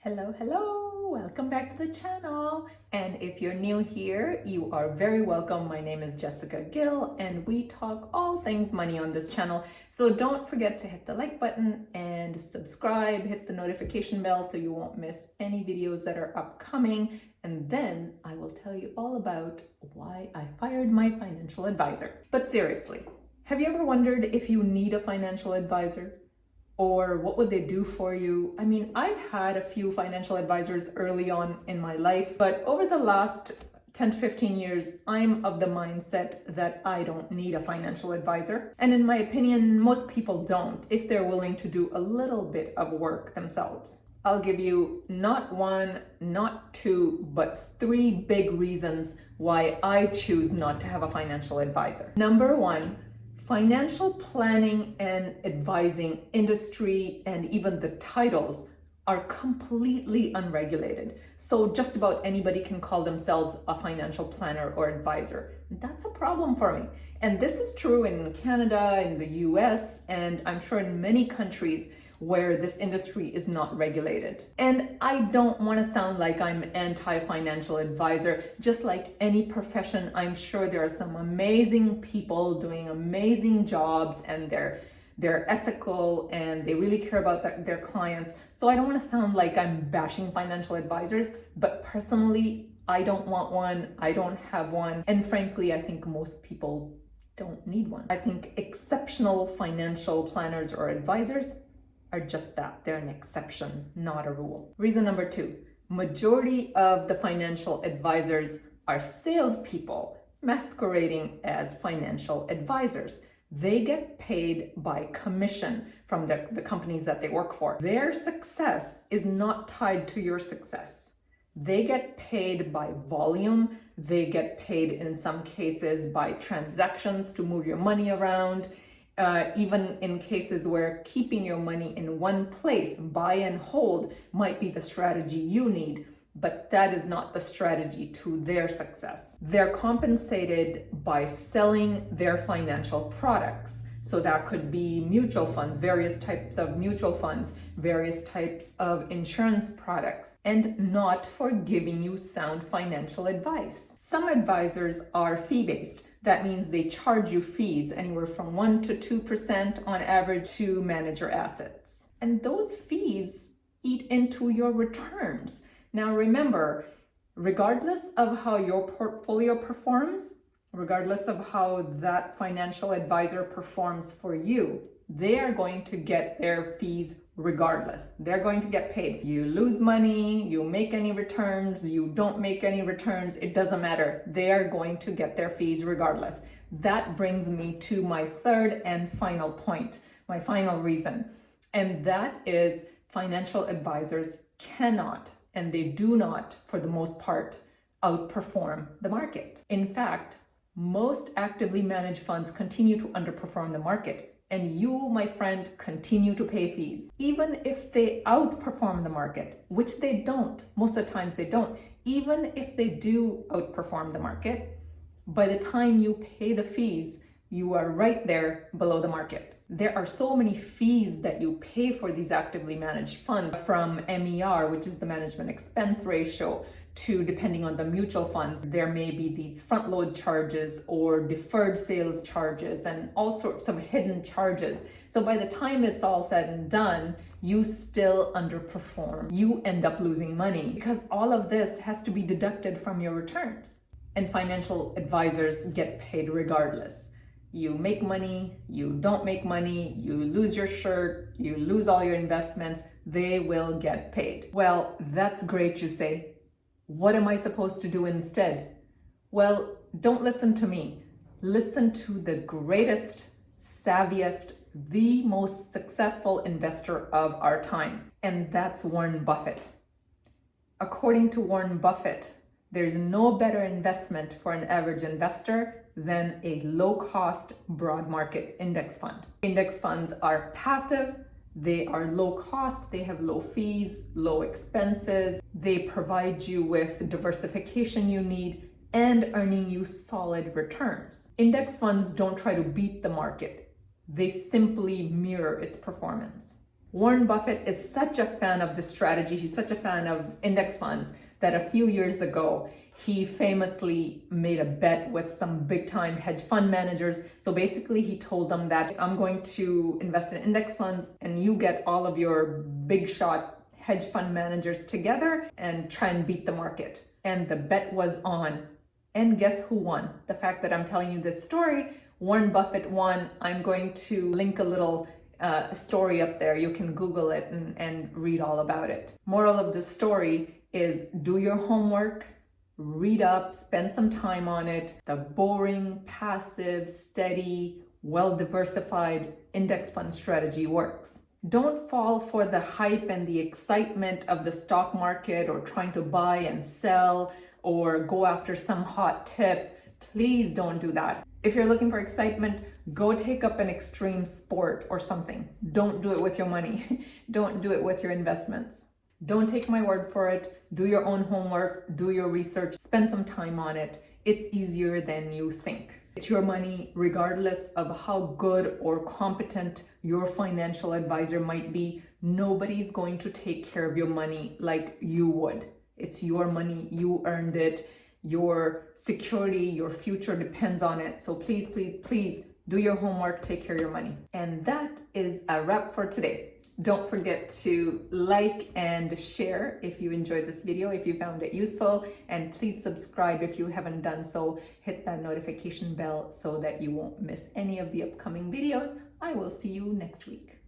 Hello, welcome back to the channel. And if you're new here, you are very welcome. My name is Jessica Gill and we talk all things money on this channel. So don't forget to hit the like button and subscribe, hit the notification bell so you won't miss any videos that are upcoming. And then I will tell you all about why I fired my financial advisor. But seriously, have you ever wondered if you need a financial advisor? Or what would they do for you? I mean, I've had a few financial advisors early on in my life, but over the last 10 to 15 years, I'm of the mindset that I don't need a financial advisor. And in my opinion, most people don't if they're willing to do a little bit of work themselves. I'll give you not one, not two, but three big reasons why I choose not to have a financial advisor. Number one, financial planning and advising industry and even the titles are completely unregulated. So just about anybody can call themselves a financial planner or advisor. That's a problem for me. And this is true in Canada, in the US, and I'm sure in many countries where this industry is not regulated. And I don't want to sound like I'm anti-financial advisor. Just like any profession, I'm sure there are some amazing people doing amazing jobs and they're ethical and they really care about their clients. So I don't want to sound like I'm bashing financial advisors, but personally, I don't want one. I don't have one. And frankly, I think most people don't need one. I think exceptional financial planners or advisors are just that. They're an exception, not a rule. Reason number two, majority of the financial advisors are salespeople masquerading as financial advisors. They get paid by commission from the companies that they work for. Their success is not tied to your success. They get paid by volume. They get paid in some cases by transactions to move your money around. Even in cases where keeping your money in one place, buy and hold, might be the strategy you need, but that is not the strategy to their success. They're compensated by selling their financial products. So that could be mutual funds, various types of mutual funds, various types of insurance products, and not for giving you sound financial advice. Some advisors are fee-based. That means they charge you fees anywhere from 1% to 2% on average to manage your assets. And those fees eat into your returns. Now remember, regardless of how your portfolio performs, regardless of how that financial advisor performs for you, they are going to get their fees regardless. They're going to get paid. You lose money, you make any returns, you don't make any returns, it doesn't matter. They are going to get their fees regardless. That brings me to my third and final point, my final reason. And that is financial advisors cannot, and they do not, for the most part, outperform the market. In fact, most actively managed funds continue to underperform the market. And you, my friend, continue to pay fees. Even if they outperform the market, which they don't, most of the times they don't. Even if they do outperform the market, by the time you pay the fees, you are right there below the market. There are so many fees that you pay for these actively managed funds, from MER, which is the management expense ratio, to, depending on the mutual funds, there may be these front load charges or deferred sales charges and all sorts of hidden charges. So by the time it's all said and done, you still underperform. You end up losing money because all of this has to be deducted from your returns. And financial advisors get paid regardless. You make money, you don't make money, you lose your shirt, you lose all your investments, they will get paid. Well, that's great, you say. What am I supposed to do instead? Well, don't listen to me. Listen to the greatest, savviest, the most successful investor of our time, and that's Warren Buffett. According to Warren Buffett, there's no better investment for an average investor than a low-cost broad market index fund. Index funds are passive. They are low cost, they have low fees, low expenses, they provide you with diversification you need and earning you solid returns. Index funds don't try to beat the market. They simply mirror its performance. Warren Buffett is such a fan of this strategy. He's such a fan of index funds that a few years ago, he famously made a bet with some big time hedge fund managers. So basically he told them that I'm going to invest in index funds and you get all of your big shot hedge fund managers together and try and beat the market. And the bet was on. And guess who won? The fact that I'm telling you this story, Warren Buffett won. I'm going to link a little story up there. You can Google it and read all about it. Moral of the story is do your homework, read up, spend some time on it. The boring, passive, steady, well-diversified index fund strategy works. Don't fall for the hype and the excitement of the stock market or trying to buy and sell or go after some hot tip. Please don't do that. If you're looking for excitement, go take up an extreme sport or something. Don't do it with your money. Don't do it with your investments. Don't take my word for it. Do your own homework, do your research, spend some time on it. It's easier than you think. It's your money, regardless of how good or competent your financial advisor might be. Nobody's going to take care of your money like you would. It's your money, you earned it. Your security, your future depends on it. So please, please, please do your homework, take care of your money. And that is a wrap for today. Don't forget to like and share if you enjoyed this video, if you found it useful, and please subscribe if you haven't done so. Hit that notification bell so that you won't miss any of the upcoming videos. I will see you next week.